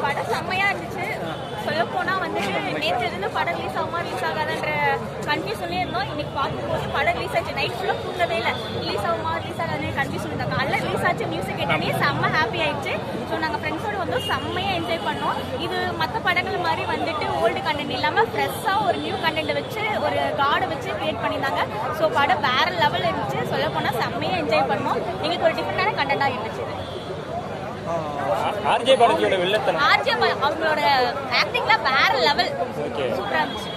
படம் செம்மையா இருந்துச்சு. சொல்ல போனா வந்துட்டு நேற்று இருந்து படம் ரிலீஸ் ஆகுமா ரிலீஸ் ஆகாதுன்ற கன்ஃபியூஷன்லேயே இருந்தோம். இன்னைக்கு பார்க்கும்போது படம் ரிலீஸ் ஆச்சு. நைட் ஃபுல்லாக தூங்கவே இல்லை. ரிலீஸ் ஆகுமா ரிலீஸ் ஆகாதுன்னு கன்ஃபியூஷன் இருந்தாங்க. அதில் ரிலீஸ் ஆச்சு. மியூசிக் கேட்டாலே செம்ம ஹாப்பி ஆயிடுச்சு. ஸோ நாங்கள் ஃப்ரெண்ட்ஸோடு வந்து செம்மையாக என்ஜாய் பண்ணோம். இது மற்ற படங்கள் மாதிரி வந்துட்டு ஓல்டு கண்டென்ட் இல்லாமல் ஃப்ரெஷ்ஷாக ஒரு நியூ கண்டென்ட் வச்சு ஒரு காடை வச்சு கிரியேட் பண்ணியிருந்தாங்க. ஸோ படம் வேற லெவலில் இருந்துச்சு. சொல்ல போனால் செம்மையாக என்ஜாய் பண்ணோம். எங்களுக்கு ஒரு டிஃப்ரெண்டான கண்டென்ட்டாக இருந்துச்சு. ஆர்ஜே படத்தோட வில்லத்தனம் ஆர்ஜே அவங்களோட ஆக்டிங்ல வேற லெவல். சூப்பரா இருந்துச்சு.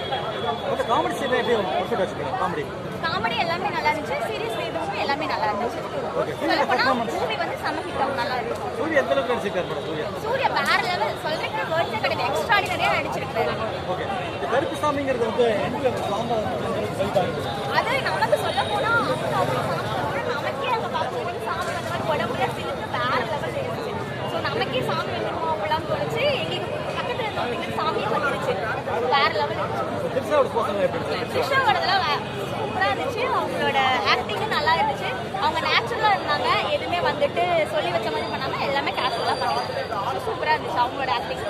ஓகே, காமெடி சீன் எப்படி பர்ஃபெக்ட்டா வச்சிருக்கீங்க? காமெடி எல்லாமே நல்லா இருந்துச்சு. சீரியஸ் இதுவும் எல்லாமே நல்லா இருந்துச்சு. ஓகே, சொல்ல போனா மூவி வந்து செம்ம ஹிட் ஆகும். நல்லா இருக்கு. சூர்யா எந்த அளவுக்கு நடிச்சிருக்காரு படம்? சூர்யா வேற லெவல். சொல்றதுக்கு வேர்ட்ஸே கிடையாது. எக்ஸ்ட்ராடினரியா நடிச்சிருக்காரு. ஓகே, இந்த கருப்பு சாமிங்கிறது வந்து எந்த சாம்பா அது நமக்கு சொல்ல போனா நமக்கே அங்க பார்க்கும்போது சாமி அந்த மாதிரி உடம்புல சிலுக்கு வேற லெவல் இருந்துச்சு. ஸோ நமக்கே சாமி வந்துடும் அப்படிலாம் தோணுச்சு. எங்களுக்கு பக்கத்துல இருந்தவங்க சாமியை வந்துருச்சு. வேற லெவல் இருந்துச்சு. த்ரிஷாவோடதெல்லாம் சூப்பரா இருந்துச்சு. அவங்களோட ஆக்டிங்கும் நல்லா இருந்துச்சு. அவங்க நேச்சுரலா இருந்தாங்க. எதுவுமே வந்துட்டு சொல்லி வச்ச மாதிரி பண்ணாம எல்லாமே கேஷுவலா பண்ணிருக்காங்க. சூப்பரா இருந்துச்சு அவங்களோட ஆக்டிங்.